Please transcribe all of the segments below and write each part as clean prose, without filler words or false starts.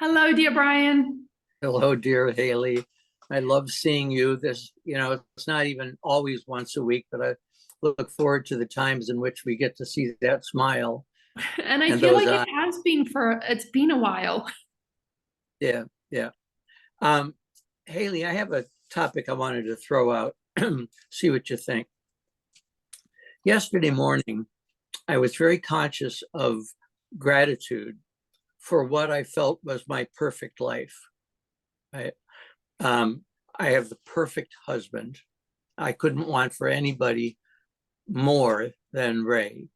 Hello, dear Brian. Hello, dear Haley. I love seeing you. It's not even always once a week, but I look forward to the times in which we get to see that smile And I and feel those like eyes. it's been a while. Yeah, yeah. Um, Haley, I have a topic I wanted to throw out, see what you think. Yesterday morning, I was very conscious of gratitude for what I felt was my perfect life. I, um, I have the perfect husband. I couldn't want for anybody more than Ray.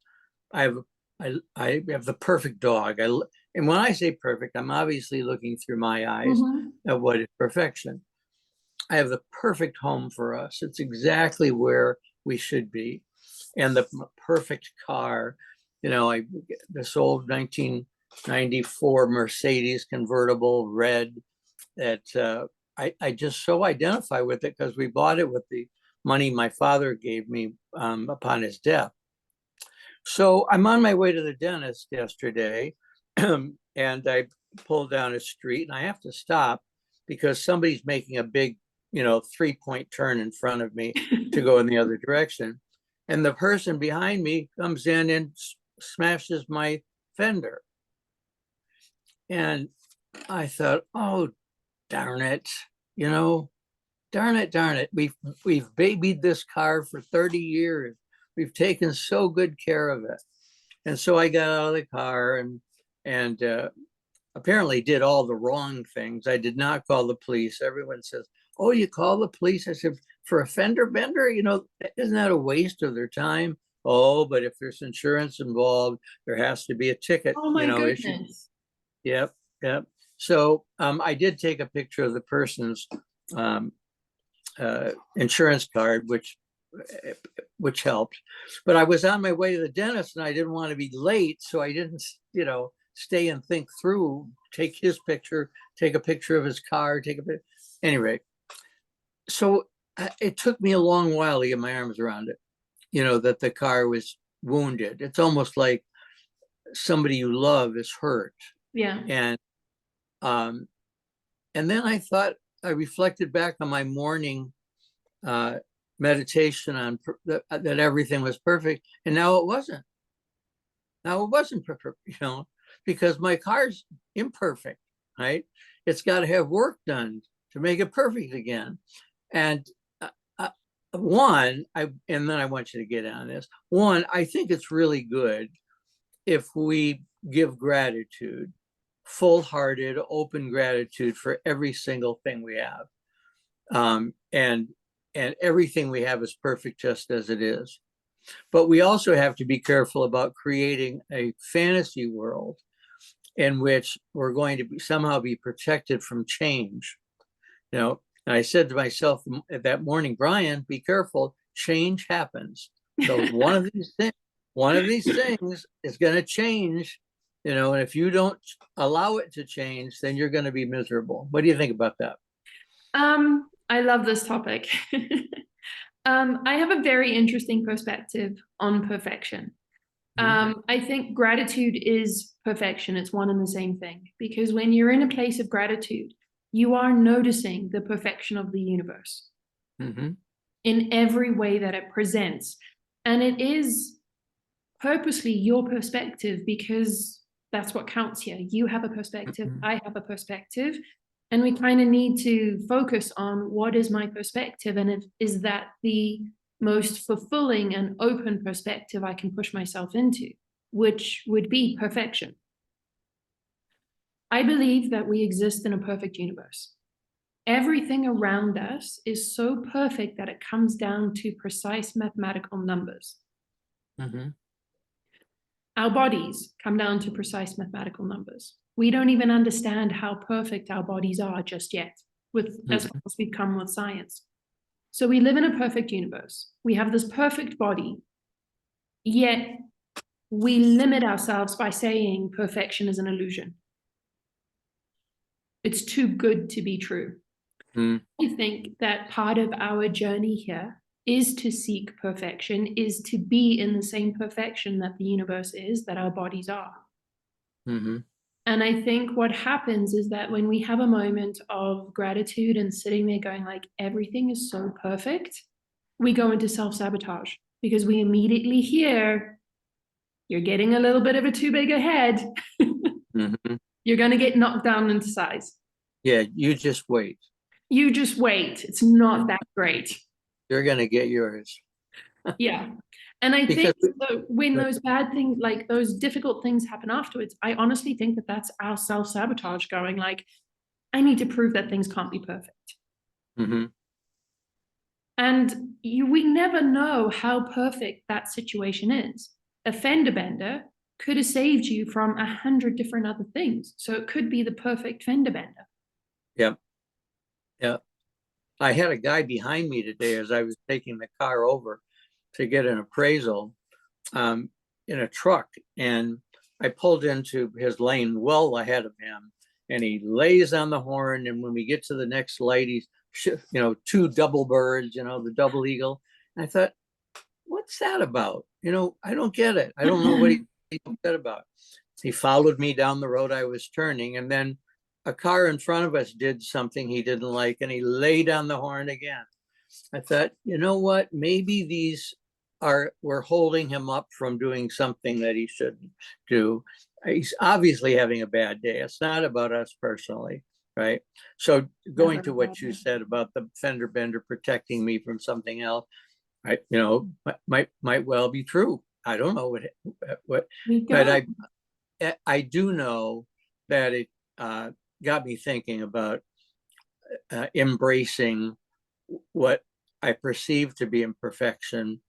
I have I have the perfect dog. And when I say perfect, I'm obviously looking through my eyes Mhm. at what is perfection. I have the perfect home for us. It's exactly where we should be, and the perfect car. I this old 1994 Mercedes convertible red that I just so identify with it because we bought it with the money my father gave me upon his death. So I'm on my way to the dentist yesterday, and I pull down a street and I have to stop because somebody's making a big, 3-point turn in front of me to go in the other direction. And the person behind me comes in and smashes my fender. And I thought, oh, darn it, you know, darn it. We've babied this car for 30 years. We've taken so good care of it. And so I got out of the car and apparently did all the wrong things. I did not call the police. Everyone says, "Oh, you call the police?" I said, "For a fender bender, isn't that a waste of their time?" Oh, but if there's insurance involved, there has to be a ticket, Oh my issue. goodness. Yep, yep. So I did take a picture of the person's um, insurance card, which helped. But I was on my way to the dentist and I didn't want to be late, so I didn't, stay and think through, take his picture, take a picture of his car, take a picture. Anyway, so it took me a long while to get my arms around it, that the car was wounded. It's almost like somebody you love is hurt. Yeah. And um, and then I reflected back on my morning uh, meditation on that everything was perfect, and now it wasn't. Now it wasn't perfect, because my car's imperfect, right? It's got to have work done to make it perfect again. And one, and then I want you to get on this. One, I think it's really good if we give gratitude, full-hearted, open gratitude for every single thing we have. And everything we have is perfect just as it is. But we also have to be careful about creating a fantasy world in which we're going to somehow be protected from change. And I said to myself that morning, Brian, be careful. Change happens. So one of these things is going to change. And if you don't allow it to change, then you're going to be miserable. What do you think about that? I love this topic. I have a very interesting perspective on perfection. Mhm. I think gratitude is perfection. It's one and the same thing because when you're in a place of gratitude, you are noticing the perfection of the universe Mhm. in every way that it presents. And it is purposely your perspective because that's what counts here. You have a perspective, Mhm. I have a perspective, and we kind of need to focus on what is my perspective and is that the most fulfilling and open perspective I can push myself into, which would be perfection. I believe that we exist in a perfect universe. Everything around us is so perfect that it comes down to precise mathematical numbers. Mhm. Our bodies come down to precise mathematical numbers. We don't even understand how perfect our bodies are just yet, with as Mhm. far as we've come with science. So we live in a perfect universe. We have this perfect body, yet we limit ourselves by saying perfection is an illusion. It's too good to be true. Mhm. I think that part of our journey here is to seek perfection, is to be in the same perfection that the universe is, that our bodies are. Mhm. And I think what happens is that when we have a moment of gratitude and sitting there going like, everything is so perfect, we go into self-sabotage because we immediately hear, you're getting a little bit of a too big a head. Mm-hmm. You're going to get knocked down into size. Yeah, you just wait. You just wait. It's not that great. You're going to get yours. Yeah. And I Because think that when those bad things, like those difficult things happen afterwards, I honestly think that that's our self-sabotage going like, I need to prove that things can't be perfect. mm-hmm. And we never know how perfect that situation is. A fender bender could have saved you from 100 different other things. So it could be the perfect fender bender. Yeah. Yeah. I had a guy behind me today as I was taking the car over to get an appraisal in a truck. And I pulled into his lane well ahead of him. And he lays on the horn. And when we get to the next light, he's, two double birds, the double eagle. And I thought, what's that about? I don't get it. I don't know what he's upset about. He followed me down the road I was turning. And then a car in front of us did something he didn't like. And he laid on the horn again. I thought, you know what? Maybe we're holding him up from doing something that he shouldn't do. He's obviously having a bad day. It's not about us personally, right? So going to what you said about the fender bender protecting me from something else, might well be true. I don't know what, but I do know that it got me thinking about embracing what I perceive to be imperfection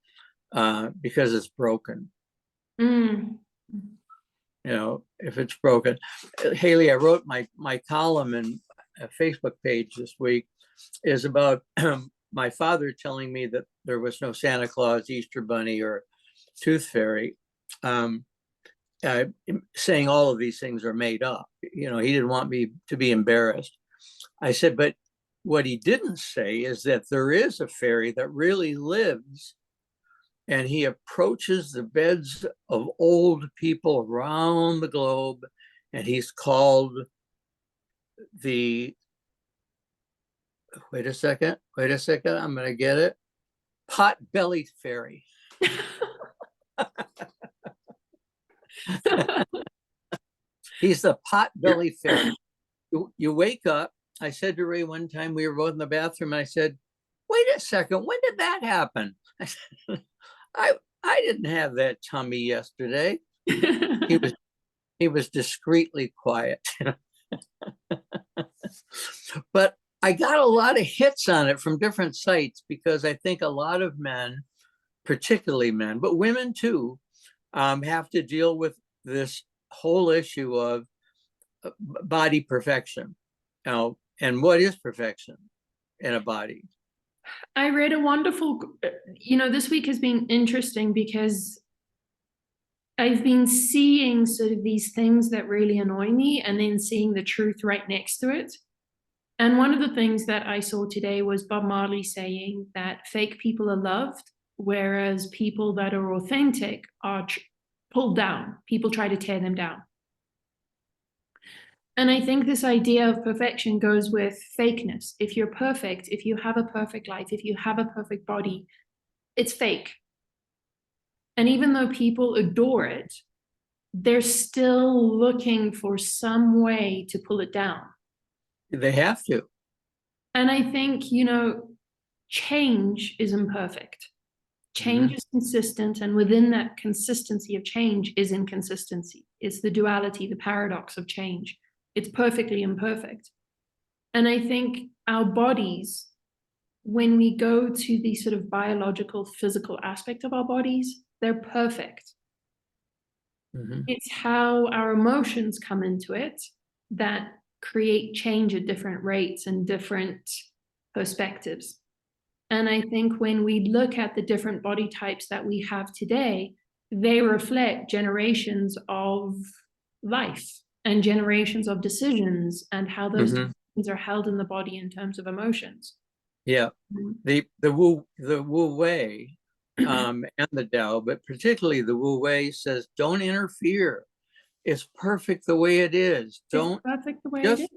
because it's broken. If it's broken. Hayley, I wrote my column in a Facebook page this week is about my father telling me that there was no Santa Claus, Easter Bunny, or Tooth Fairy, saying all of these things are made up. He didn't want me to be embarrassed. I said, but what he didn't say is that there is a fairy that really lives, and he approaches the beds of old people around the globe, and he's called the, wait a second, I'm going to get it, pot-bellied fairy. He's the pot-bellied fairy. You wake up. I said to Ray one time, we were both in the bathroom, and I said, wait a second, when did that happen? I said, I didn't have that tummy yesterday. He was discreetly quiet. But I got a lot of hits on it from different sites because I think a lot of men, particularly men, but women too, have to deal with this whole issue of body perfection. And what is perfection in a body? I read a wonderful, this week has been interesting because I've been seeing sort of these things that really annoy me and then seeing the truth right next to it. And one of the things that I saw today was Bob Marley saying that fake people are loved, whereas people that are authentic are pulled down. People try to tear them down. And I think this idea of perfection goes with fakeness. If you're perfect, if you have a perfect life, if you have a perfect body, it's fake. And even though people adore it, they're still looking for some way to pull it down. They have to. And I think, change is imperfect. Change is consistent, and within that consistency of change is inconsistency. It's the duality, the paradox of change. It's perfectly imperfect. And I think our bodies, when we go to the sort of biological, physical aspect of our bodies, they're perfect. It's how our emotions come into it that create change at different rates and different perspectives. And I think when we look at the different body types that we have today, they reflect generations of life and generations of decisions and how those decisions are held in the body in terms of emotions. Yeah, the Wu Wei and the Tao, but particularly the Wu Wei says, don't interfere. It's perfect the way it is. It's Don't perfect the way it just is.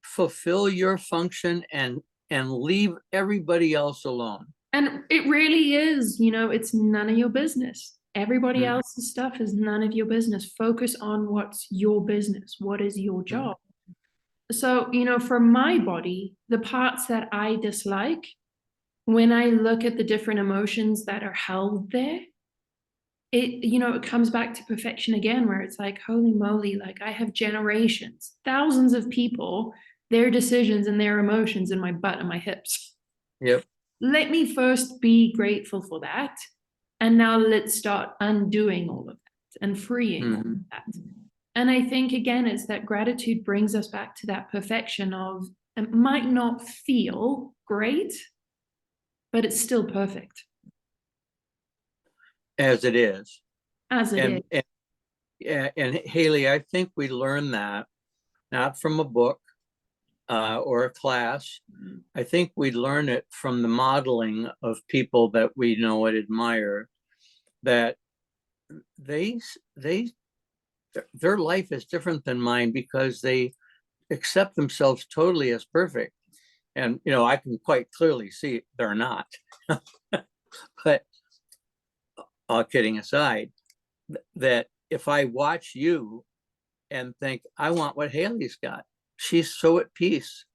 fulfill your function and leave everybody else alone. And it really is, it's none of your business. Everybody Mhm. else's stuff is none of your business. Focus on what's your business. What is your Mhm. job? So, for my body, the parts that I dislike, when I look at the different emotions that are held there, it comes back to perfection again, where it's like, holy moly, like I have generations, thousands of people, their decisions and their emotions in my butt and my hips. Yep. Let me first be grateful for that. And now let's start undoing all of that and freeing all of Mhm. that. And I think, again, it's that gratitude brings us back to that perfection of it might not feel great, but it's still perfect As it is. as it is. And Hayley, I think we learned that not from a book or a class. I think we learn it from the modeling of people that we know and admire, that they their life is different than mine because they accept themselves totally as perfect. And I can quite clearly see they're not. But all kidding aside, that if I watch you and think, I want what Hayley's got, she's so at peace.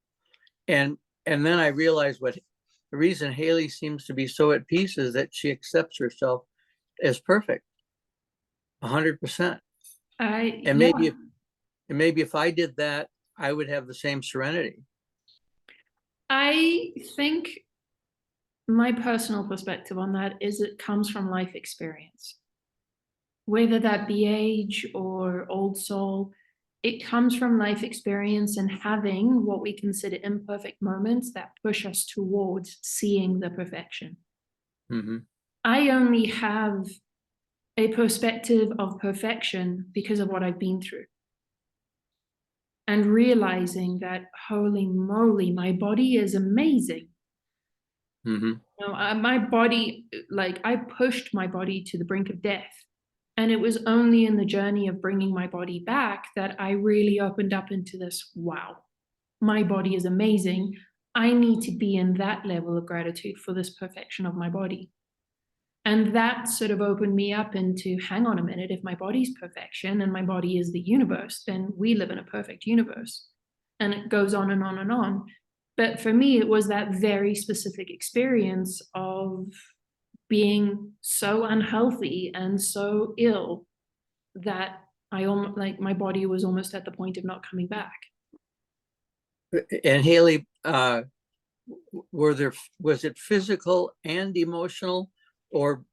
And then I realize what the reason Hayley seems to be so at peace is that she accepts herself as perfect, 100%. And Yeah, maybe if I did that, I would have the same serenity. I think my personal perspective on that is it comes from life experience, whether that be age or old soul. It comes from life experience and having what we consider imperfect moments that push us towards seeing the perfection. Mm-hmm. I only have a perspective of perfection because of what I've been through. And realizing that, holy moly, my body is amazing. Mm-hmm. My body, like I pushed my body to the brink of death. And it was only in the journey of bringing my body back that I really opened up into this, wow, my body is amazing. I need to be in that level of gratitude for this perfection of my body. And that sort of opened me up into, hang on a minute, if my body's perfection and my body is the universe, then we live in a perfect universe. And it goes on and on and on. But for me, it was that very specific experience of being so unhealthy and so ill that I almost like my body was almost at the point of not coming back. And Hayley, was it physical and emotional, or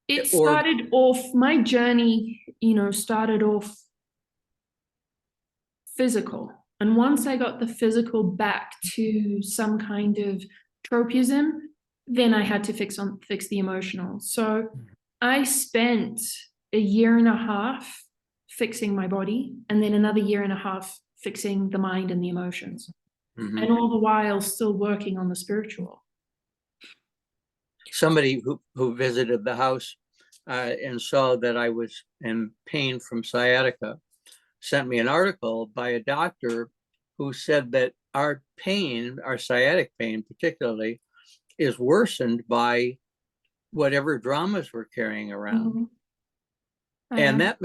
It or started off, my journey, started off physical. And once I got the physical back to some kind of tropism, then I had to fix the emotional. So I spent a year and a half fixing my body, and then another year and a half fixing the mind and the emotions. Mhm. And all the while still working on the spiritual. Somebody who visited the house and saw that I was in pain from sciatica sent me an article by a doctor who said that our pain, our sciatic pain particularly, is worsened by whatever dramas we're carrying around. Mm-hmm. And that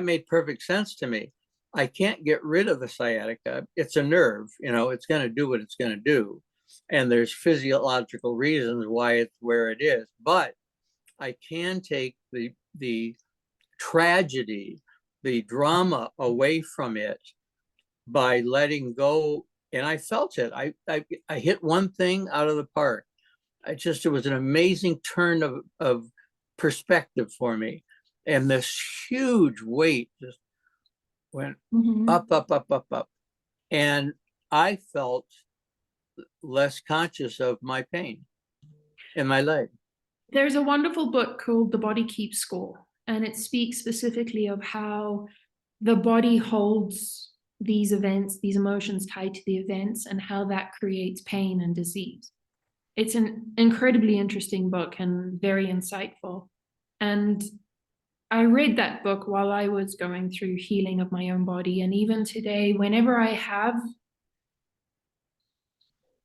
made perfect sense to me. I can't get rid of the sciatica. It's a nerve, it's going to do what it's going to do. And there's physiological reasons why it's where it is. But I can take the tragedy, the drama away from it by letting go. And I felt it. I hit one thing out of the park. It was an amazing turn of perspective for me. And this huge weight just went Mm-hmm. up, up, up, up, up. And I felt less conscious of my pain in my leg. There's a wonderful book called The Body Keeps Score, and it speaks specifically of how the body holds these events, these emotions tied to the events, and how that creates pain and disease. It's an incredibly interesting book and very insightful. And I read that book while I was going through healing of my own body. And even today, whenever I have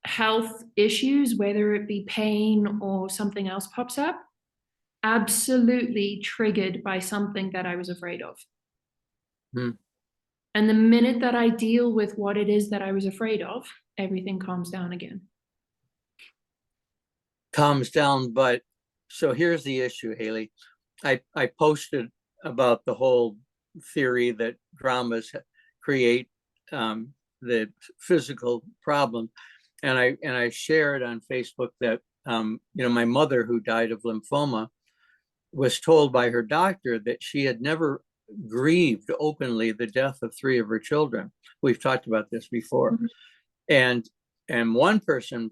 health issues, whether it be pain or something else pops up, absolutely triggered by something that I was afraid of. Hmm. And the minute that I deal with what it is that I was afraid of, everything calms down again. Calms down, but so here's the issue, Hayley. I posted about the whole theory that dramas create the physical problem, and I shared on Facebook that my mother, who died of lymphoma, was told by her doctor that she had never grieved openly the death of three of her children. We've talked about this before. Mhm. And one person,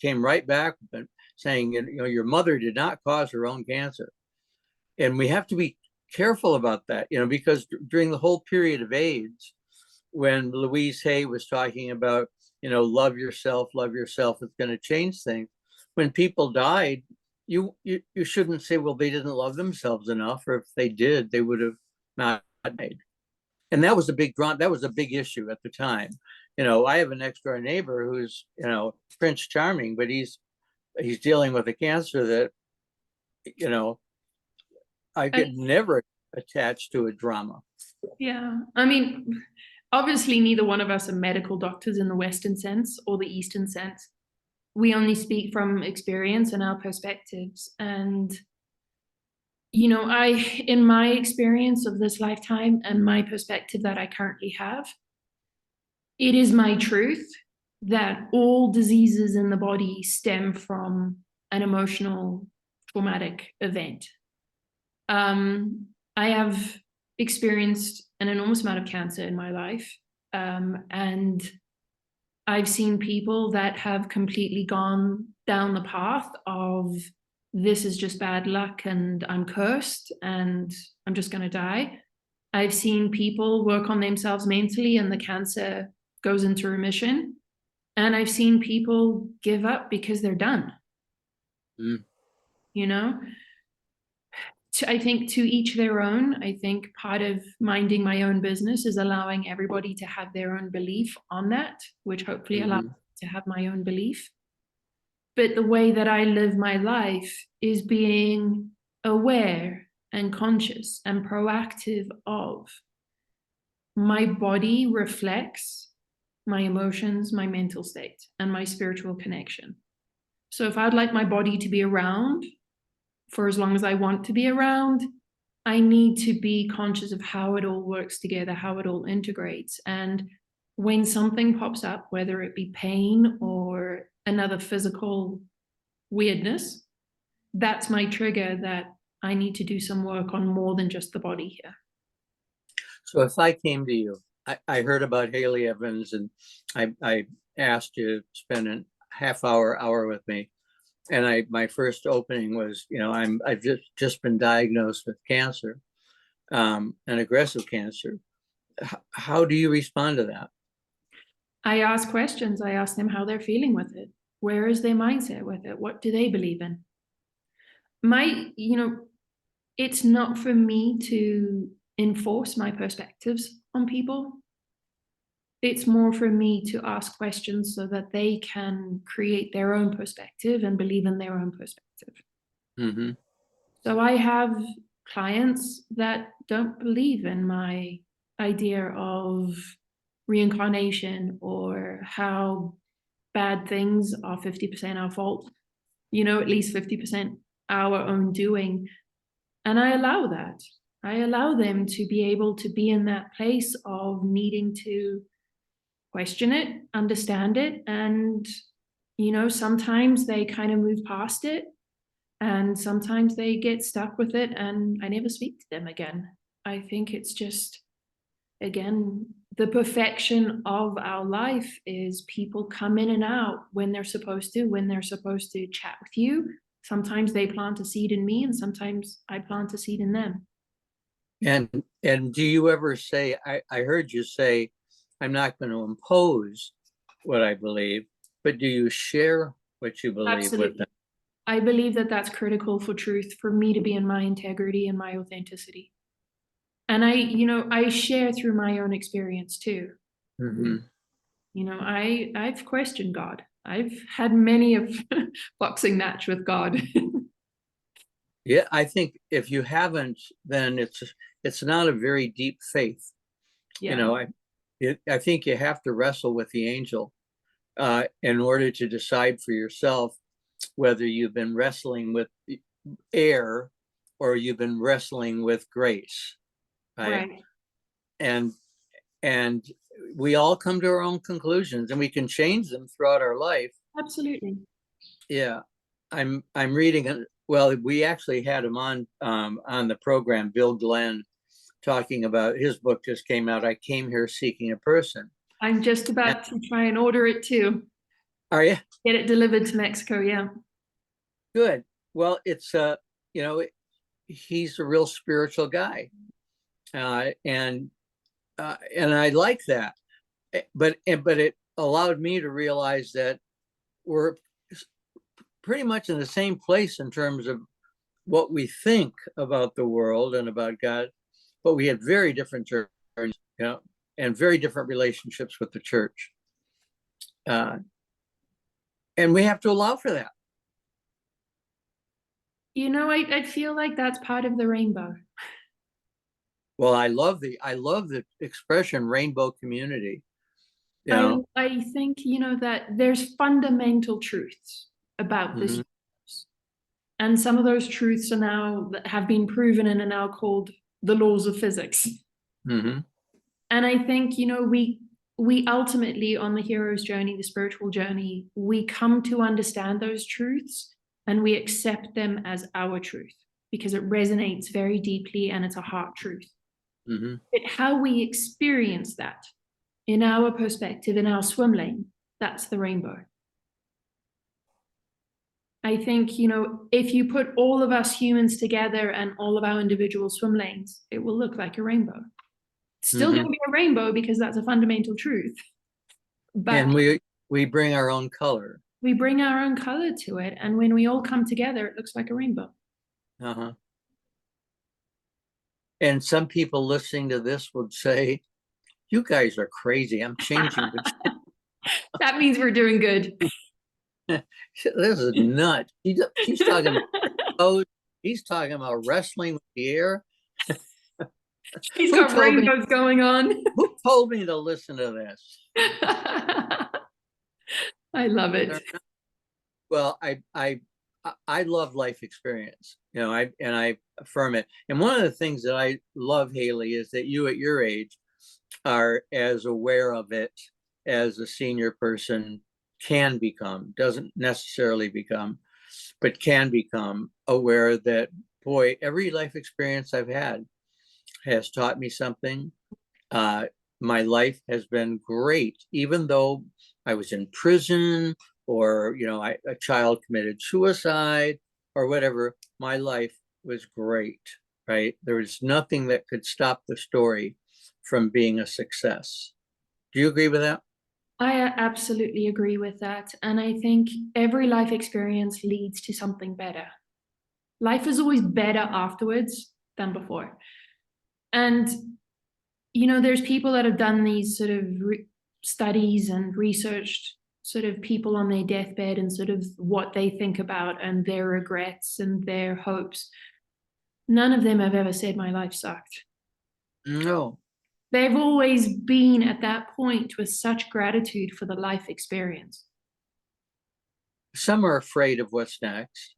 came right back saying, your mother did not cause her own cancer. And we have to be careful about that, because during the whole period of AIDS, when Louise Hay was talking about, love yourself, it's going to change things. When people died, you shouldn't say, well, they didn't love themselves enough, or if they did, they would have not died. And that was a big that was a big issue at the time. I have an next door neighbor who's, Prince Charming, but he's dealing with a cancer that, I could never attach to a drama. Yeah. I mean, obviously, neither one of us are medical doctors in the Western sense or the Eastern sense. We only speak from experience and our perspectives. And, in my experience of this lifetime and my perspective that I currently have, it is my truth that all diseases in the body stem from an emotional traumatic event. I have experienced an enormous amount of cancer in my life. And I've seen people that have completely gone down the path of this is just bad luck and I'm cursed and I'm just going to die. I've seen people work on themselves mentally and the cancer goes into remission. And I've seen people give up because they're done. Mm. You know, I think to each their own. I think part of minding my own business is allowing everybody to have their own belief on that, which hopefully allows me to have my own belief. But the way that I live my life is being aware and conscious and proactive of my body reflects my emotions, my mental state, and my spiritual connection. So if I'd like my body to be around for as long as I want to be around, I need to be conscious of how it all works together, how it all integrates. And when something pops up, whether it be pain or another physical weirdness, that's my trigger that I need to do some work on more than just the body here. So if I came to you, I heard about Hayley Evans, and I asked you to spend a half hour with me. And my first opening was, I've just been diagnosed with cancer, an aggressive cancer. How do you respond to that? I ask questions. I ask them how they're feeling with it. Where is their mindset with it? What do they believe in? It's not for me to enforce my perspectives on people. It's more for me to ask questions so that they can create their own perspective and believe in their own perspective. Mm-hmm. So I have clients that don't believe in my idea of reincarnation or how bad things are 50% our fault, at least 50% our own doing. And I allow that. I allow them to be able to be in that place of needing to question it, understand it. And, sometimes they kind of move past it and sometimes they get stuck with it and I never speak to them again. I think it's just, again, the perfection of our life is people come in and out when they're supposed to chat with you. Sometimes they plant a seed in me and sometimes I plant a seed in them. And do you ever say, I heard you say, I'm not going to impose what I believe, but do you share what you believe with Absolutely. them? I believe that that's critical for truth, for me to be in my integrity and my authenticity. And I share through my own experience too. Mhm. I've questioned God. I've had many of boxing match with God. Yeah, I think if you haven't, then it's not a very deep faith. You Yeah, know, I think you have to wrestle with the angel in order to decide for yourself whether you've been wrestling with air or you've been wrestling with grace, right? right. And and we all come to our own conclusions, and we can change them throughout our life. Absolutely. Yeah, I'm reading. Well, we actually had him on the program, Bill Glenn, talking about his book just came out. I Came Here Seeking a Person. I'm just And, about to try and order it too. are you Get it delivered to Mexico. Yeah. good? Well, it's you know, he's a real spiritual guy, and I like that. But it allowed me to realize that we're pretty much in the same place in terms of what we think about the world and about God, but we had very different journeys, and very different relationships with the church. And we have to allow for that. I feel like that's part of the rainbow. Well, I love the expression rainbow community. You I know, I think, that there's fundamental truths about this mm-hmm, universe. And some of those truths are now that have been proven and are now called the laws of physics. mm-hmm, And I think, we ultimately on the hero's journey, the spiritual journey, we come to understand those truths and we accept them as our truth because it resonates very deeply and it's a heart truth. mm-hmm. But how we experience that in our perspective, in our swim lane, that's the rainbow. I think, if you put all of us humans together and all of our individual swim lanes, it will look like a rainbow. It's still going Mm-hmm. to be a rainbow because that's a fundamental truth. But And we bring our own color. we bring our own color to it. And when we all come together, it looks like a rainbow. Uh-huh. And some people listening to this would say, "You guys are crazy. I'm changing the." That means we're doing good. This is nuts. She's talking about code. He's talking about wrestling with the air. He's Who got told me? rainbows going on. Who told me to listen to this? I love it. Well, I love life experience. I affirm it. And one of the things that I love, Hayley, is that you at your age are as aware of it as a senior person can become, doesn't necessarily become, but can become aware that, boy, every life experience I've had has taught me something. Uh, my life has been great, even though I was in prison or, a child committed suicide or whatever. My life was great, right? There was nothing that could stop the story from being a success. Do you agree with that? I absolutely agree with that. And I think every life experience leads to something better. Life is always better afterwards than before. And, there's people that have done these sort of studies and researched sort of people on their deathbed and sort of what they think about and their regrets and their hopes. None of them have ever said my life sucked. No. They've always been at that point with such gratitude for the life experience. Some are afraid of what's next.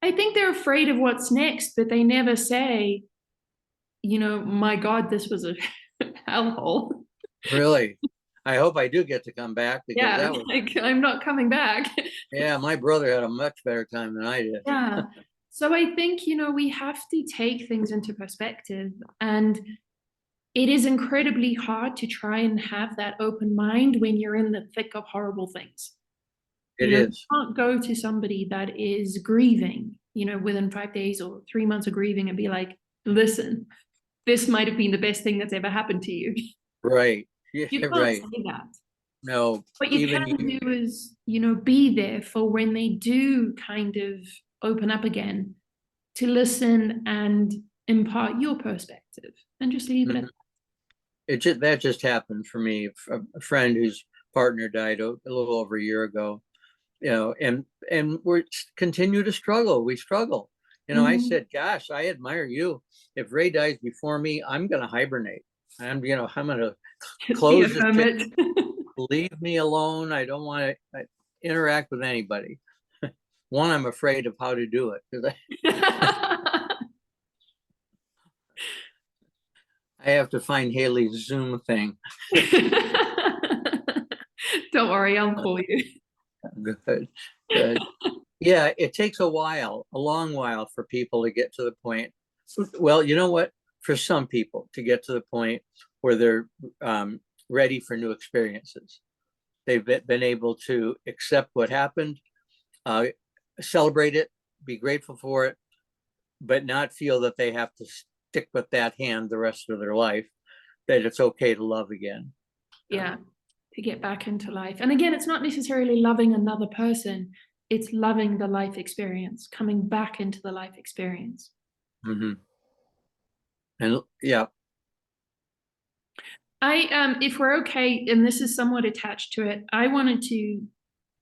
I think they're afraid of what's next, but they never say, my God, this was a hellhole. Really. I hope I do get to come back because Yeah, that was, like I'm not coming back. yeah, my brother had a much better time than I did. Yeah. So I think, we have to take things into perspective. And it is incredibly hard to try and have that open mind when you're in the thick of horrible things. It You is. can't go to somebody that is grieving, within 5 days or 3 months of grieving and be like, listen, this might have been the best thing that's ever happened to you. Right. Yeah, You can't right. say that. No, What you even can you, do is, be there for when they do kind of open up again, to listen and impart your perspective and just leave it at mhm. That just happened for me. A friend whose partner died a little over a year ago, and we continue to struggle. We struggle. I Mhm. said, gosh, I admire you. If Ray dies before me, I'm going to hibernate. I'm going to Be a close the ship, hermit. leave me alone. I don't want to interact with anybody. One, I'm afraid of how to do it because I have to find Hayley's Zoom thing. Don't worry, I'll call you. Good, good. Yeah, it takes a while, a long while for people to get to the point. Well, you know what? For some people to get to the point where they're ready for new experiences. They've been able to accept what happened, uh, celebrate it, be grateful for it, but not feel that they have to stick with that hand the rest of their life, that it's okay to love again. Yeah, to get back into life. And again, it's not necessarily loving another person, it's loving the life experience, coming back into the life experience. Mhm. And yeah, If we're okay, and this is somewhat attached to it, I wanted to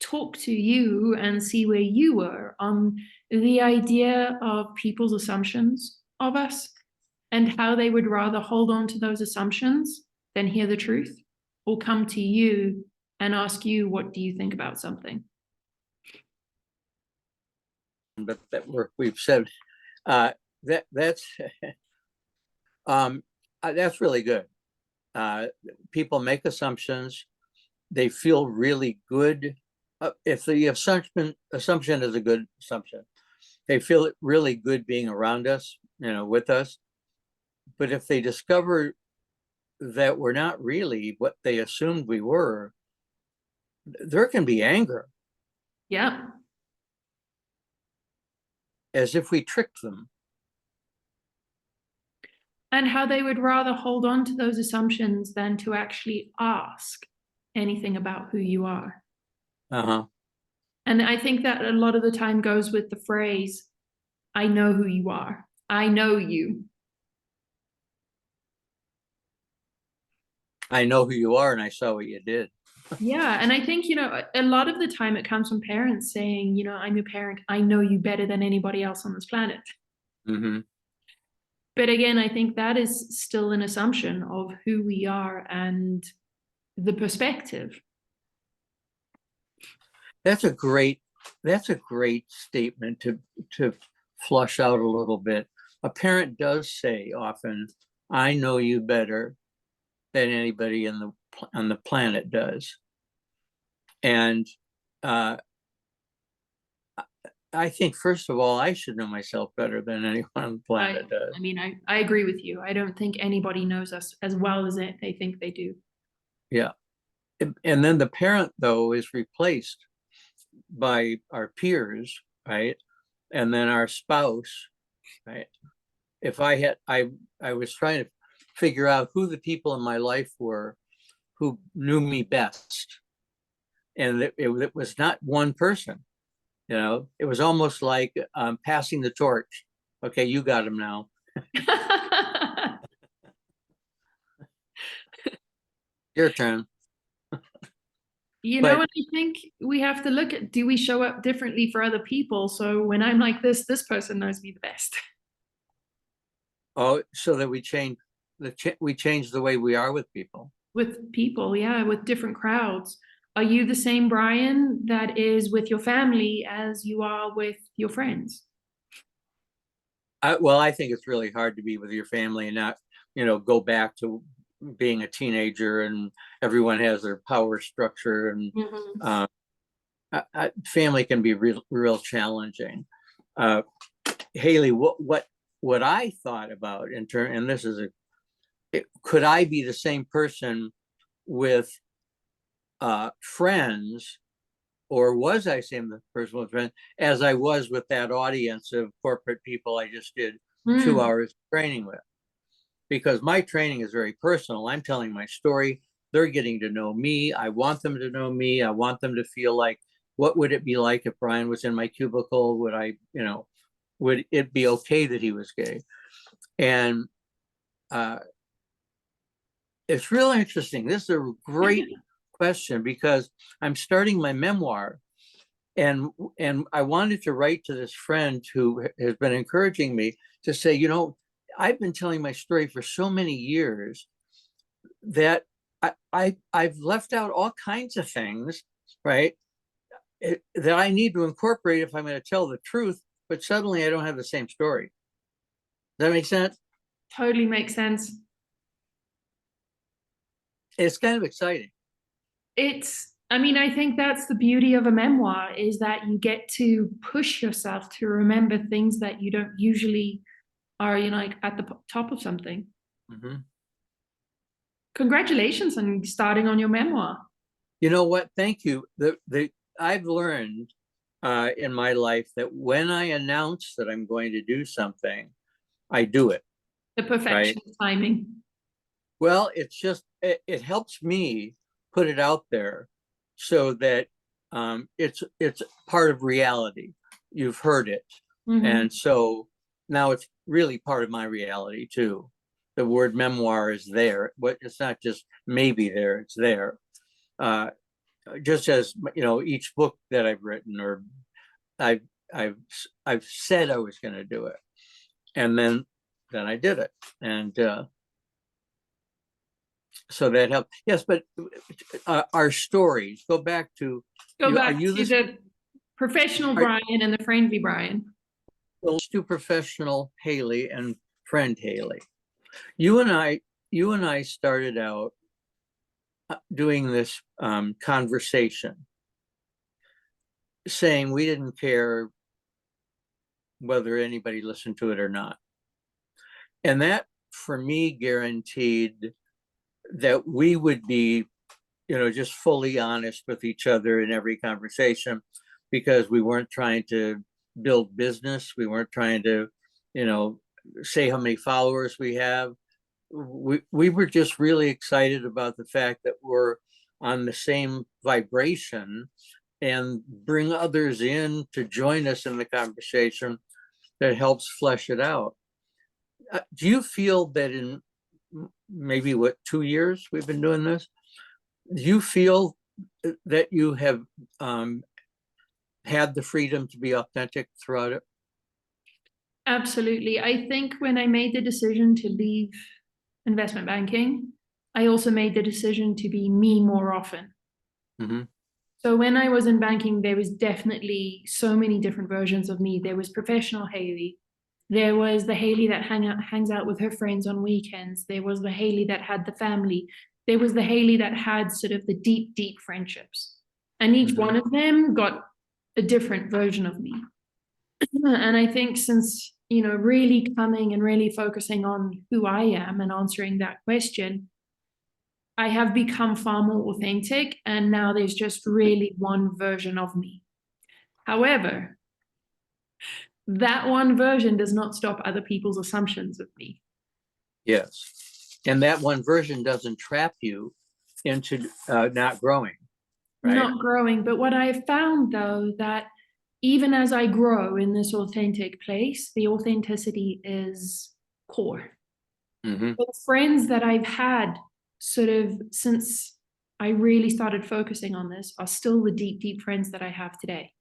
talk to you and see where you were on the idea of people's assumptions of us and how they would rather hold on to those assumptions than hear the truth, or come to you and ask you, what do you think about something? but we've said uh, that's that's really good. People make assumptions. They feel really good. If the assumption is a good assumption, they feel really good being around us, with us. But if they discover that we're not really what they assumed we were, there can be anger, Yeah. as if we tricked them. And how they would rather hold on to those assumptions than to actually ask anything about who you are. Uh-huh. And I think that a lot of the time goes with the phrase, I know who you are. I know you. I know who you are, and I saw what you did. Yeah. And I think, a lot of the time it comes from parents saying, I'm your parent. I know you better than anybody else on this planet. Mm-hmm. But again, I think that is still an assumption of who we are and the perspective. That's a great statement to flush out a little bit. A parent does say often, "I know you better than anybody on the planet does," and uh, I think first of all, I should know myself better than anyone on the I, planet does. I mean, I agree with you. I don't think anybody knows us as well as they think they do. Yeah, and then the parent though is replaced by our peers, right? And then our spouse, right? If I was trying to figure out who the people in my life were who knew me best, and it was not one person. It was almost like passing the torch. Okay, you got him now. Your turn. And But I think we have to look at, do we show up differently for other people? So when I'm like this person knows me the best. oh, so that we change the way we are with people. With people, yeah, with different crowds. Are you the same Brian that is with your family as you are with your friends? Well, I think it's really hard to be with your family and not, go back to being a teenager and everyone has their power structure and Mhm. family can be real challenging. Uh, Hayley, what I thought about and this is could I be the same person with friends, or was I same person with friends as I was with that audience of corporate people I just did 2 hours training with? Because my training is very personal. I'm telling my story. they're getting to know me. I want them to know me. I want them to feel like, what would it be like if Brian was in my cubicle? Would I, would it be okay that he was gay? And it's really interesting. This is a great question because I'm starting my memoir, and I wanted to write to this friend who has been encouraging me to say, I've been telling my story for so many years that I've left out all kinds of things, right? That I need to incorporate if I'm going to tell the truth, but suddenly I don't have the same story. Does that make sense? Totally makes sense. It's kind of exciting. I think that's the beauty of a memoir, is that you get to push yourself to remember things that you don't usually are, like at the top of something. Mm-hmm. Congratulations on starting on your memoir. You know what? Thank you. I've learned in my life that when I announce that I'm going to do something, I do it. The perfection of timing. Well, it's just, it helps me put it out there so that it's part of reality. You've heard it. Mm-hmm. And so now it's really part of my reality too. The word memoir is there, but it's not just maybe there, it's there. Just as, each book that I've written, or I've said I was going to do it, and then I did it. And so that helped. Yes, but our stories go back to the professional Brian and the friendly Brian. Let's do professional Hayley and friend Hayley. You and I started out doing this conversation, saying we didn't care whether anybody listened to it or not. And that, for me, guaranteed that we would be, just fully honest with each other in every conversation, because we weren't trying to build business. We weren't trying to, say how many followers we have. We were just really excited about the fact that we're on the same vibration and bring others in to join us in the conversation that helps flesh it out. Do you feel that in maybe 2 years we've been doing this, do you feel that you have had the freedom to be authentic throughout it? Absolutely. I think when I made the decision to leave investment banking, I also made the decision to be me more often. Mm-hmm. So when I was in banking, there was definitely so many different versions of me. There was professional Hayley. There was the Hayley that hangs out with her friends on weekends. There was the Hayley that had the family. There was the Hayley that had sort of the deep, deep friendships. And each Mm-hmm. one of them got a different version of me. And I think since, really coming and really focusing on who I am and answering that question, I have become far more authentic. And now there's just really one version of me. However, that one version does not stop other people's assumptions of me. Yes. And that one version doesn't trap you into not growing. Right? Not growing. But what I've found, though, that even as I grow in this authentic place, the authenticity is core. Mm-hmm. The friends that I've had sort of since I really started focusing on this are still the deep, deep friends that I have today.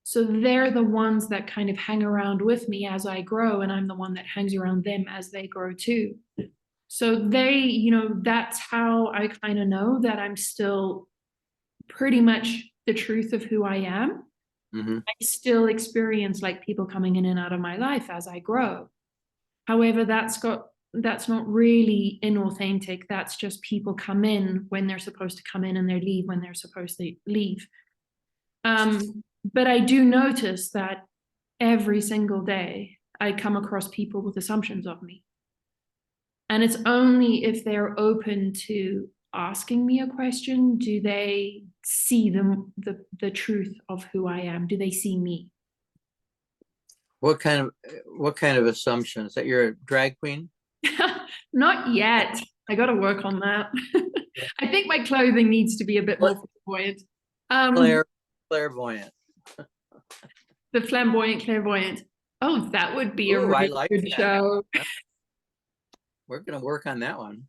So they're the ones that kind of hang around with me as I grow, and I'm the one that hangs around them as they grow too. So they, that's how I kind of know that I'm still pretty much the truth of who I am. Mm-hmm. I still experience like people coming in and out of my life as I grow. However, that's not really inauthentic. That's just people come in when they're supposed to come in and they leave when they're supposed to leave. But I do notice that every single day I come across people with assumptions of me. And it's only if they're open to asking me a question, do they see the truth of who I am? Do they see me? What kind of assumptions? That you're a drag queen? Not yet. I got to work on that. I think my clothing needs to be a bit more flamboyant. Claire, clairvoyant. The flamboyant clairvoyant. Oh, that would be a Ooh, I really like good that. show. We're going to work on that one.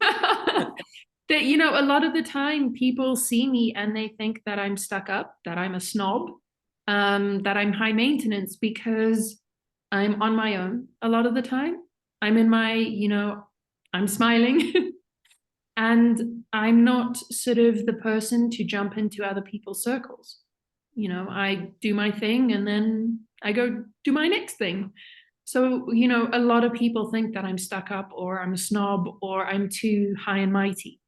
That, you know, a lot of the time people see me and they think that I'm stuck up, that I'm a snob, that I'm high maintenance because I'm on my own a lot of the time. I'm in my, you know, I'm smiling and I'm not sort of the person to jump into other people's circles. You know, I do my thing and then I go do my next thing. So, you know, a lot of people think that I'm stuck up or I'm a snob or I'm too high and mighty.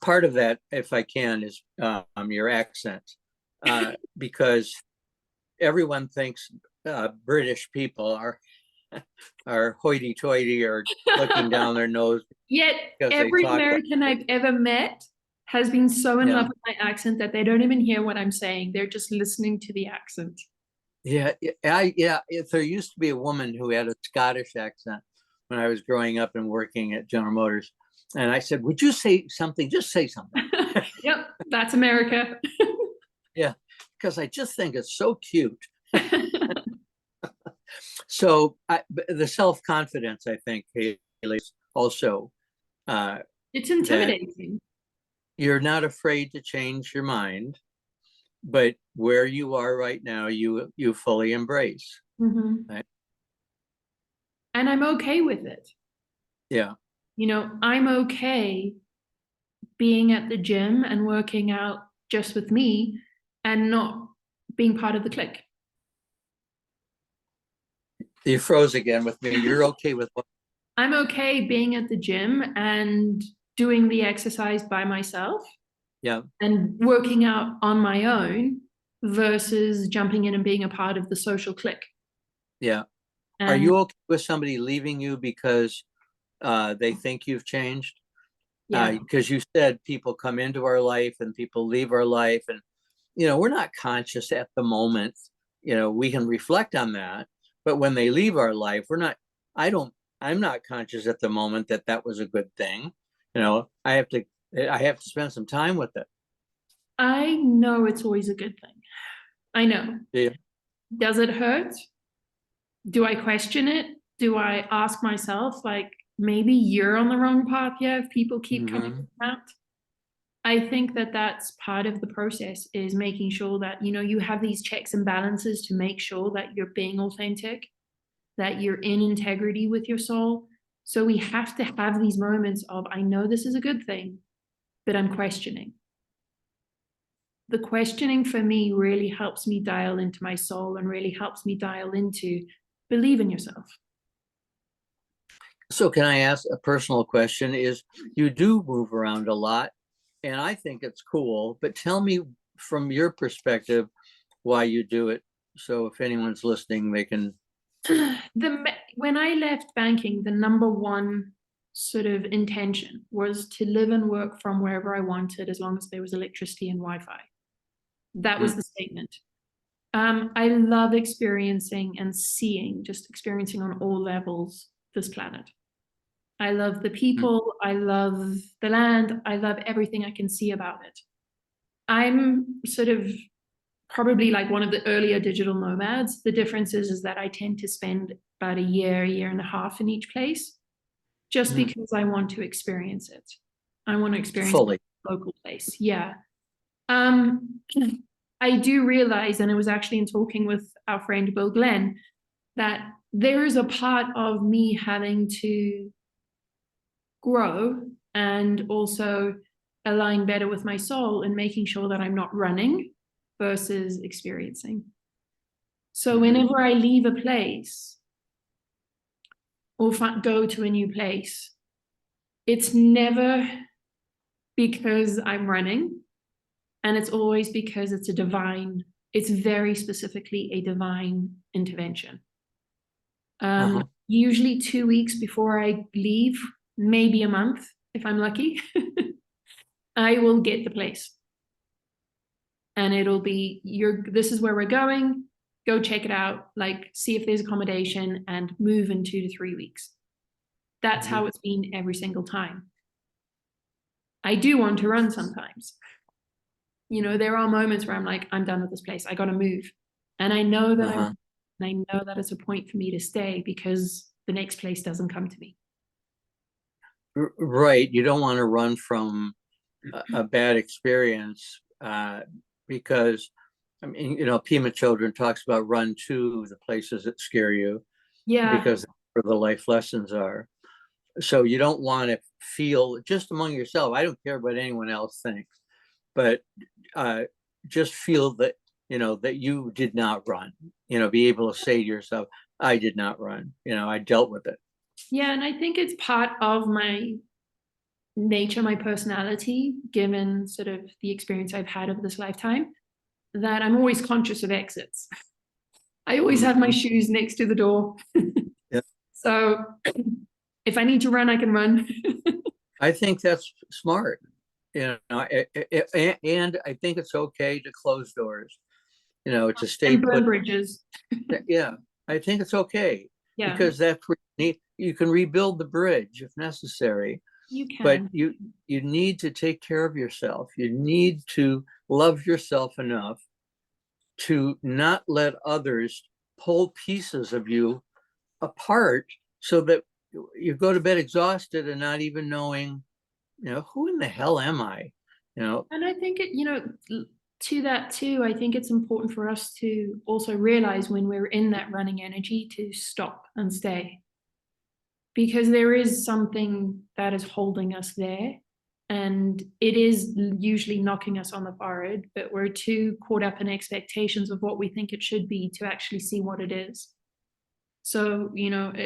Part of that, if I can, is your accent, because everyone thinks British people are hoity-toity or looking down their nose Yet because they every talk like, American I've ever met has been so in yeah, love with my accent that they don't even hear what I'm saying. They're just listening to the accent. yeah, there used to be a woman who had a Scottish accent when I was growing up and working at General Motors. And I said, would you say something? Just say something. Yep, that's America. Yeah, because I just think it's so cute. So the self-confidence, I think, Hayley, also It's that intimidating. you're not afraid to change your mind, but where you are right now, you fully embrace. Mhm. Right? And I'm okay with it. Yeah, You know, I'm okay being at the gym and working out just with me and not being part of the clique. you froze again with me. You're okay with what? I'm okay being at the gym and doing the exercise by myself Yeah, and working out on my own versus jumping in and being a part of the social clique. yeah. Are And you okay with somebody leaving you because they think you've changed? yeah, Because you said people come into our life and people leave our life, and we're not conscious at the moment. We can reflect on that, but when they leave our life, we're not. I don't. I'm not conscious at the moment that that was a good thing. I have to. I have to spend some time with it. I know it's always a good thing. I know. Yeah. Does it hurt? Do I question it? Do I ask myself, like, maybe you're on the wrong path here if people keep coming Mm-hmm. out? I think that that's part of the process is making sure that, you know, you have these checks and balances to make sure that you're being authentic, that you're in integrity with your soul. So we have to have these moments of, I know this is a good thing, but I'm questioning. The questioning for me really helps me dial into my soul and really helps me dial into believe in yourself. So can I ask a personal question? Is you do move around a lot, and I think it's cool, but tell me from your perspective why you do it. So if anyone's listening, they can. When I left banking, the number one sort of intention was to live and work from wherever I wanted as long as there was electricity and Wi-Fi. That was the statement. I love experiencing and seeing, just experiencing on all levels, this planet. I love the people, I love the land, I love everything I can see about it. I'm sort of probably like one of the earlier digital nomads. The difference is that I tend to spend about a year and a half in each place, just because I want to experience it. I want to experience Fully. the local place. Yeah. Um, I do realize, and it was actually in talking with our friend Bill Glenn, that there is a part of me having to grow and also align better with my soul and making sure that I'm not running versus experiencing. So whenever I leave a place or go to a new place, it's never because I'm running, and it's always because it's very specifically a divine intervention. Usually 2 weeks before I leave, maybe a month if I'm lucky, I will get the place. And it'll be, this is where we're going, go check it out, like see if there's accommodation and move in 2 to 3 weeks. That's how it's been every single time. I do want to run sometimes. You know, there are moments where I'm like, I'm done with this place. I got to move. And I know that Uh-huh. and I know that it's a point for me to stay because the next place doesn't come to me. Right. You don't want to run from a bad experience because, I mean, you know, Pima Children talks about run to the places that scare you Yeah. because that's where the life lessons are. So you don't want to feel just among yourself. I don't care what anyone else thinks, but uh, just feel that, you know, that you did not run, you know, be able to say to yourself, I did not run, you know, I dealt with it. Yeah. And I think it's part of my nature, my personality, given sort of the experience I've had of this lifetime, that I'm always conscious of exits. I always have my Mhm. shoes next to the door. Yeah. So if I need to run, I can run. I think that's smart, you know, and I think it's okay to close doors, you know, to stay And burn put. bridges. Yeah, I think it's okay Yeah, because that's where you can rebuild the bridge if necessary, you but can. you need to take care of yourself. You need to love yourself enough to not let others pull pieces of you apart so that you go to bed exhausted and not even knowing, you know, who in the hell am I? You know, And I think it, to that too, I think it's important for us to also realize when we're in that running energy to stop and stay. Because there is something that is holding us there. And it is usually knocking us on the forehead, but we're too caught up in expectations of what we think it should be to actually see what it is. So,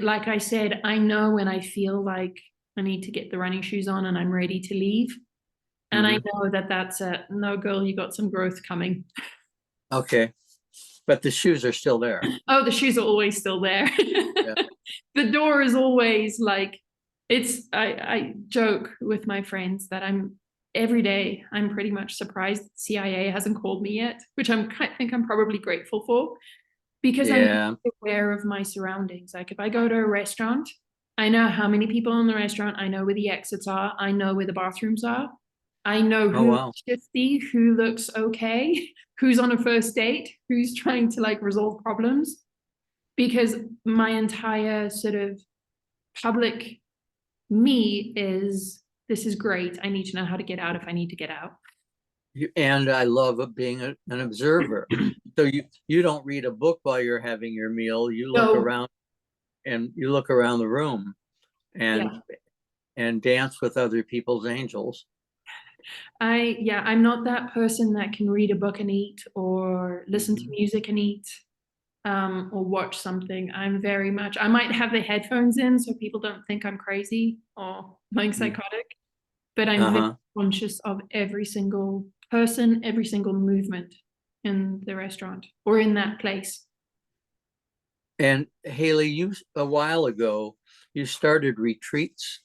like I said, I know when I feel like I need to get the running shoes on and I'm ready to leave. And I mhm. know that that's a no, girl, you got some growth coming. Okay, but the shoes are still there. Oh, the shoes are always still there. Yeah. The door is always like, I joke with my friends that every day I'm pretty much surprised CIA hasn't called me yet, which I think I'm probably grateful for because I'm Yeah. aware of my surroundings. Like if I go to a restaurant, I know how many people in the restaurant, I know where the exits are, I know where the bathrooms are. I know Oh, who's wow. shifty, who looks okay, who's on a first date, who's trying to like resolve problems. Because my entire sort of public me is this is great. I need to know how to get out if I need to get out. And I love being an observer. So you don't read a book while you're having your meal. You look So around and you look around the room and yeah, dance with other people's angels. I'm not that person that can read a book and eat or listen to Mhm. music and eat. Or watch something. I'm very much, I might have the headphones in so people don't think I'm crazy or like Mhm. psychotic, but I'm very Uh-huh. conscious of every single person, every single movement in the restaurant or in that place. And Hayley, you a while ago you started retreats.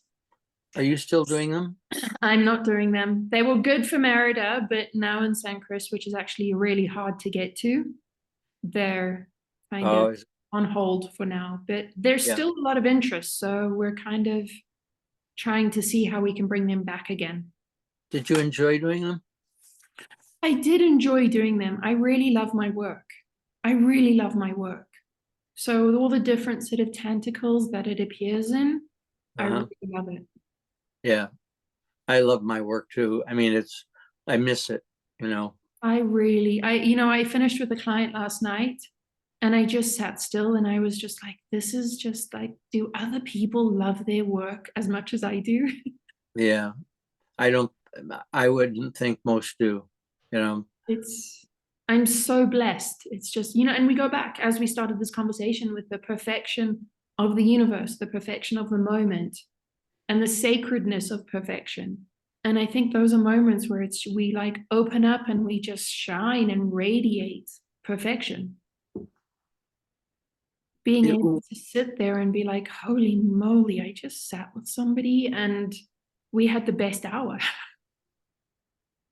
Are you still doing them? I'm not doing them. They were good for Merida, but now in San Chris, which is actually really hard to get to, they're kind of Oh, on hold for now. But there's yeah. still a lot of interest, so we're kind of trying to see how we can bring them back again. Did you enjoy doing them? I did enjoy doing them. I really love my work. I really love my work. So with all the different sort of tentacles that it appears in, I Uh-huh. really love it. Yeah. I love my work too. I mean, I miss it, you know. I finished with a client last night and I just sat still and I was just like, this is just like, do other people love their work as much as I do? Yeah. I don't, I wouldn't think most do, you know. It's, I'm so blessed. It's just, and we go back as we started this conversation with the perfection of the universe, the perfection of the moment, and the sacredness of perfection. And I think those are moments where we like open up and we just shine and radiate perfection. Being able to sit there and be like, holy moly, I just sat with somebody and we had the best hour.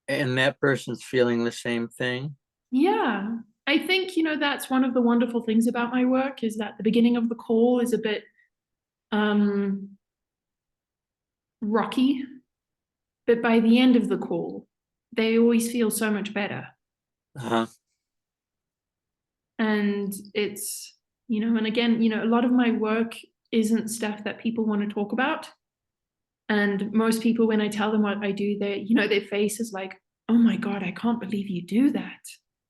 And that person's feeling the same thing. Yeah. I think, that's one of the wonderful things about my work is that the beginning of the call is a bit rocky, but by the end of the call, they always feel so much better. Uh-huh. And it's, and again, a lot of my work isn't stuff that people want to talk about. And most people, when I tell them what I do, their face is like, oh my God, I can't believe you do that.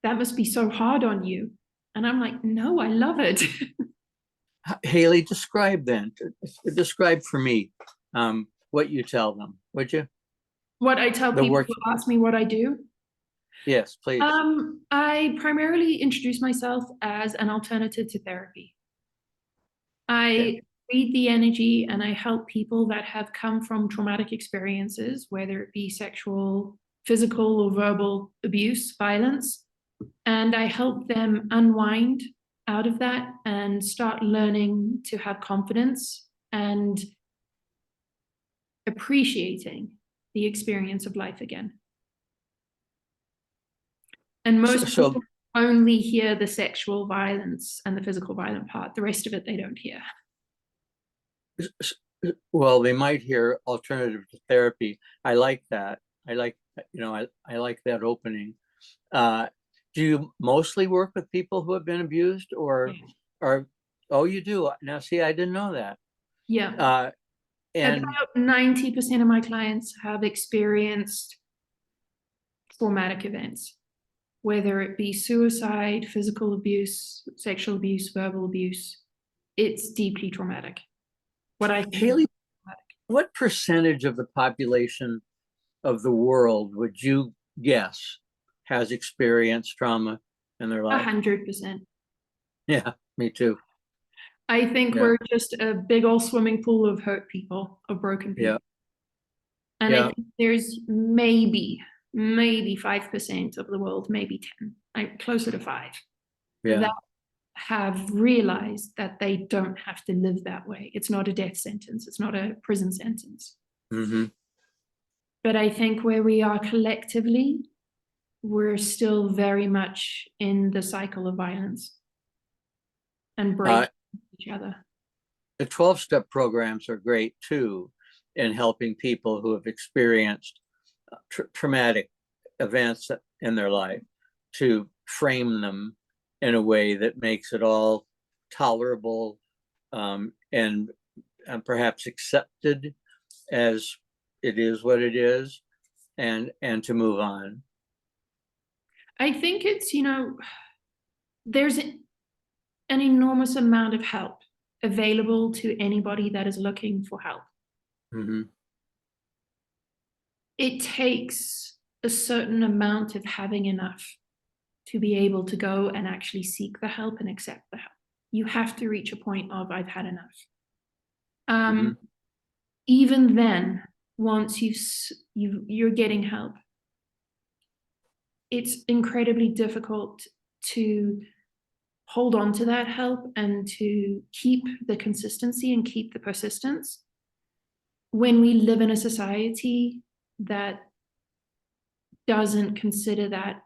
That must be so hard on you. And I'm like, no, I love it. Hayley, describe for me what you tell them, would you? What I tell The people work, who ask me what I do. yes, please. I primarily introduce myself as an alternative to therapy. Okay. I read the energy and I help people that have come from traumatic experiences, whether it be sexual, physical, or verbal abuse, violence. And I help them unwind out of that and start learning to have confidence and appreciating the experience of life again. And most So, people only hear the sexual violence and the physical violent part. The rest of it, they don't hear. well, they might hear alternative to therapy. I like that. I like, I like that opening. Do you mostly work with people who have been abused or, oh, you do? Now, see, I didn't know that. Yeah. And About 90% of my clients have experienced traumatic events, whether it be suicide, physical abuse, sexual abuse, verbal abuse. It's deeply traumatic. What I think Hayley, what percentage of the population of the world would you guess has experienced trauma in their life? 100%. Yeah, me too. I think Yeah, we're just a big old swimming pool of hurt people, of broken yeah, people. And I yeah, think there's maybe 5% of the world, maybe 10, like closer to 5, yeah. that have realized that they don't have to live that way. It's not a death sentence. It's not a prison sentence. Mm-hmm. But I think where we are collectively, we're still very much in the cycle of violence and Uh, breaking each other. the 12-step programs are great too in helping people who have experienced traumatic events in their life to frame them in a way that makes it all tolerable and perhaps accepted as it is what it is, and to move on. I think it's, there's an enormous amount of help available to anybody that is looking for help. Mm-hmm. It takes a certain amount of having enough to be able to go and actually seek the help and accept the help. You have to reach a point of I've had enough. Mm-hmm. Even then, once you're getting help, it's incredibly difficult to hold on to that help and to keep the consistency and keep the persistence when we live in a society that doesn't consider that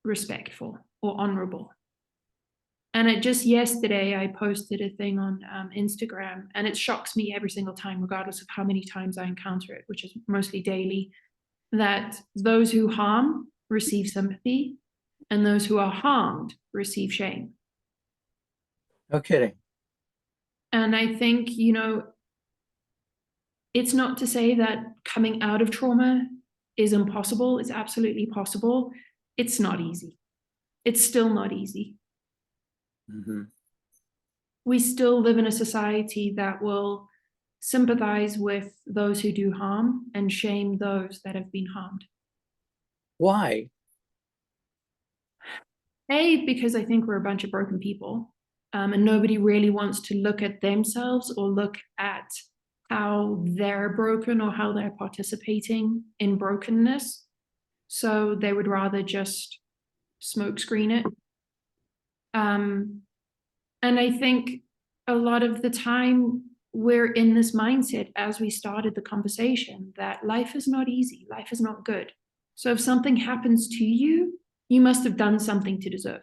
respectful or honorable. And just yesterday, I posted a thing on Instagram, and it shocks me every single time, regardless of how many times I encounter it, which is mostly daily, that those who harm receive sympathy and those who are harmed receive shame. No kidding. And I think, it's not to say that coming out of trauma is impossible. It's absolutely possible. It's not easy. It's still not easy. Mm-hmm. We still live in a society that will sympathize with those who do harm and shame those that have been harmed. Why? Because I think we're a bunch of broken people, and nobody really wants to look at themselves or look at how they're broken or how they're participating in brokenness. So they would rather just smokescreen it. And I think a lot of the time we're in this mindset, as we started the conversation, that life is not easy, life is not good. So if something happens to you, you must have done something to deserve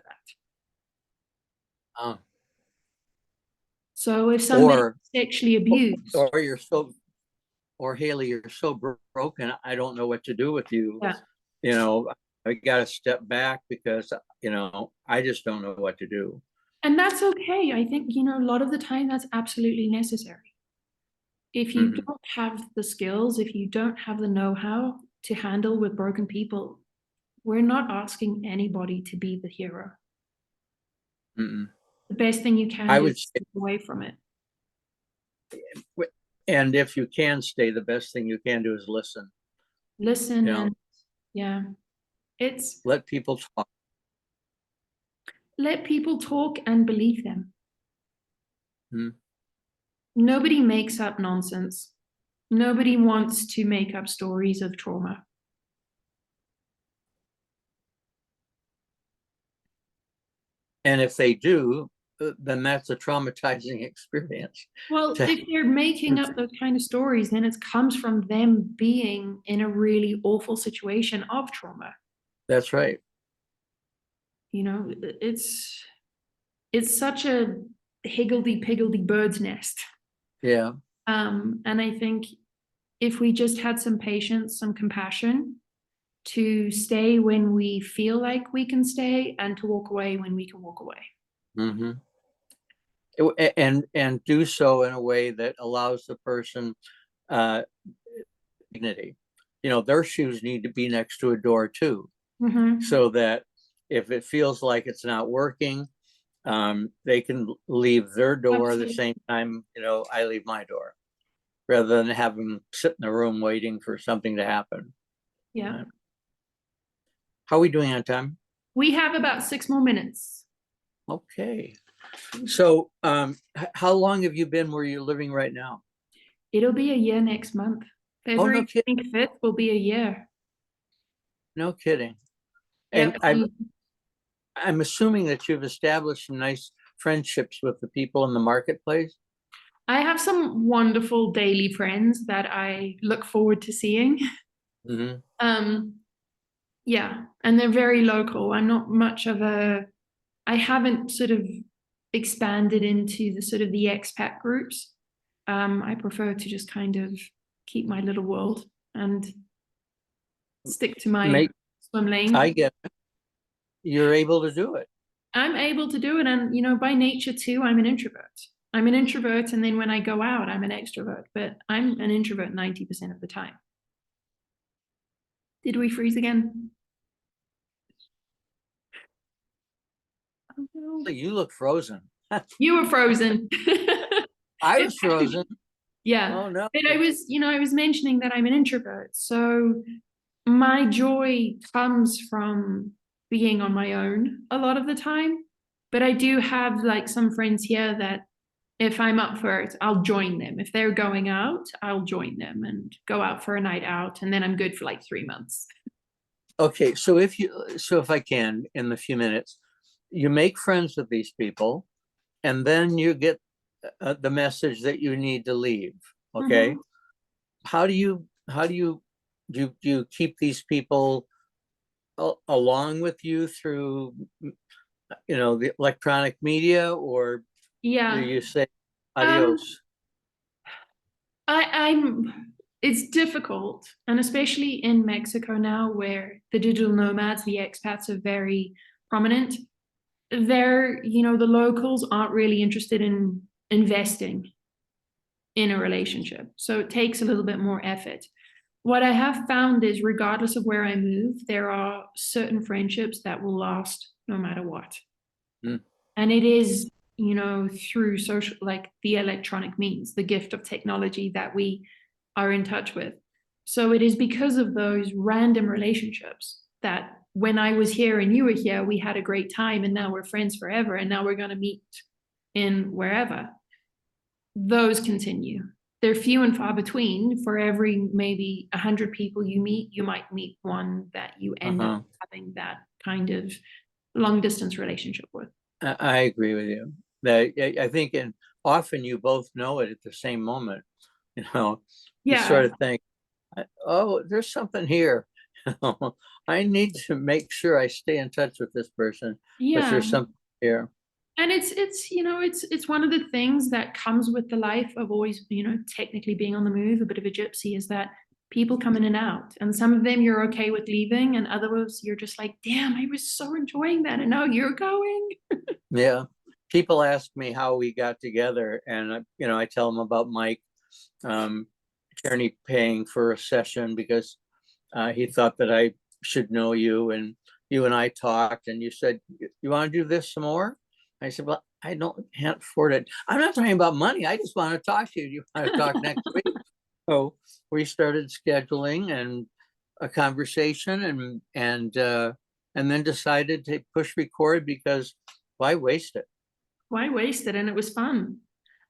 that. Um, So if somebody or sexually abused, or you're so or Hayley, you're so broken, I don't know what to do with you. Yeah. You know, I got to step back because, I just don't know what to do. And that's okay. I think, a lot of the time that's absolutely necessary. If you Mhm. don't have the skills, if you don't have the know-how to handle with broken people, we're not asking anybody to be the hero. Mm-mm. The best thing you can I do would is say, step away from it. and if you can stay, the best thing you can do is listen. Listen You know, and yeah, it's let people talk. let people talk and believe them. Mhm. Nobody makes up nonsense. Nobody wants to make up stories of trauma. And if they do, then that's a traumatizing experience. Well, To- if they're making up those kind of stories, then it comes from them being in a really awful situation of trauma. That's right. It's it's such a higgledy-piggledy bird's nest. Yeah. And I think if we just had some patience, some compassion to stay when we feel like we can stay and to walk away when we can walk away. Hmm. And do so in a way that allows the person uh, dignity. Their shoes need to be next to a door too, Mm-hmm. so that if it feels like it's not working, they can leave their door the Absolutely. same time I leave my door, rather than have them sit in the room waiting for something to happen. Yeah. How are we doing on time? We have about 6 more minutes. Okay. So, how long have you been where you're living right now? It'll be a year next month. Oh, no February kidding. 25th will be a year. No kidding. And Yep. I'm assuming that you've established some nice friendships with the people in the marketplace. I have some wonderful daily friends that I look forward to seeing. Hmm. Um, yeah, and they're very local. I haven't sort of expanded into the sort of the expat groups. I prefer to just kind of keep my little world and stick to my Make swim I lane. get it. You're able to do it. I'm able to do it. And, by nature too, I'm an introvert. I'm an introvert. And then when I go out, I'm an extrovert, but I'm an introvert 90% of the time. Did we freeze again? Oh, no. You look frozen. You were frozen. I It was had to frozen. be. Yeah. Oh no. But I was mentioning that I'm an introvert. So my joy comes from being on my own a lot of the time. But I do have like some friends here that if I'm up for it, I'll join them. If they're going out, I'll join them and go out for a night out. And then I'm good for like 3 months. Okay, so if I can, in the few minutes, you make friends with these people, and then you get the message that you need to leave. Okay, Mhm. how do you keep these people along with you through the electronic media, or do Yeah. you say Um, adios? I'm it's difficult, and especially in Mexico now where the digital nomads, the expats are very prominent. The locals aren't really interested in investing in a relationship. So it takes a little bit more effort. What I have found is regardless of where I move, there are certain friendships that will last no matter what. Mm. And it is, through social, like the electronic means, the gift of technology that we are in touch with. So it is because of those random relationships that when I was here and you were here, we had a great time and now we're friends forever. And now we're going to meet in wherever. Those continue. They're few and far between. For every maybe 100 people you meet, you might meet one that you end up Uh-huh. having that kind of long distance relationship with. I agree with you. That I think, and often you both know it at the same moment. You know, you Yeah, sort of think, oh, there's something here. I need to make sure I stay in touch with this person because yeah. there's something here. And it's one of the things that comes with the life of always, technically being on the move, a bit of a gypsy, is that people come in and out. And some of them you're okay with leaving, and others you're just like, damn, I was so enjoying that. And now you're going. Yeah. People ask me how we got together, and I tell them about Mike Kearney paying for a session because he thought that I should know you, and you and I talked, and you said, you want to do this some more? I said, well, can't afford it. I'm not talking about money. I just want to talk to you. You want to talk next week? So we started scheduling and a conversation, and then decided to push record because why waste it? Why waste it? And it was fun.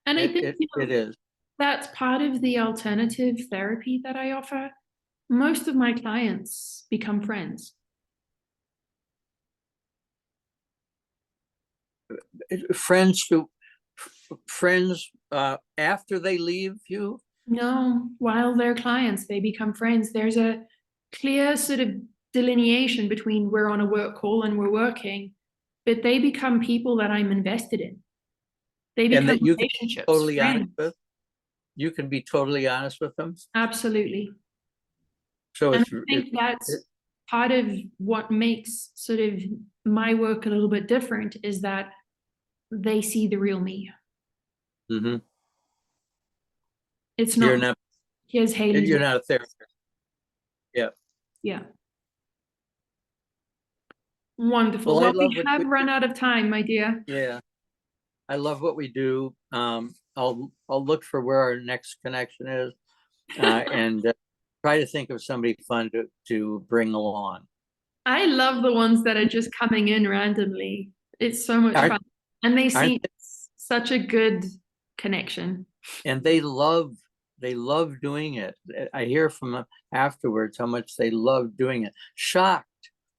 And I think It is. that's part of the alternative therapy that I offer. Most of my clients become friends. Friends after they leave you. No, while they're clients, they become friends. There's a clear sort of delineation between we're on a work call and we're working, but they become people that I'm invested in. They And become that you can be relationships, totally honest friends. with. You can be totally honest with them. Absolutely. So And I think that's part of what makes sort of my work a little bit different, is that they see the real me. mm-hmm. It's You're not, not here's Hayley. you're not a therapist. Yeah. Yeah. Wonderful. Well, I Well, love we have run out of time, my dear. yeah. I love what we do. I'll look for where our next connection is, and try to think of somebody fun to bring along. I love the ones that are just coming in randomly. It's so much Aren't, fun. And they aren't seem such a good connection. and they love doing it. I hear from them afterwards how much they love doing it. Shocked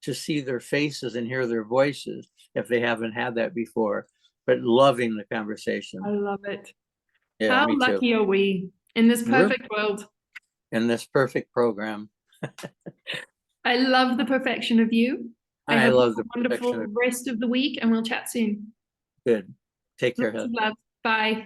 to see their faces and hear their voices if they haven't had that before, but loving the conversation. I love it. Yeah, How me too. lucky are we in this perfect world? In this perfect program. I love the perfection of you. I I hope you love have the a wonderful perfection. rest of the week, and we'll chat soon. Good. Take care, Lots of Heather. love. Bye.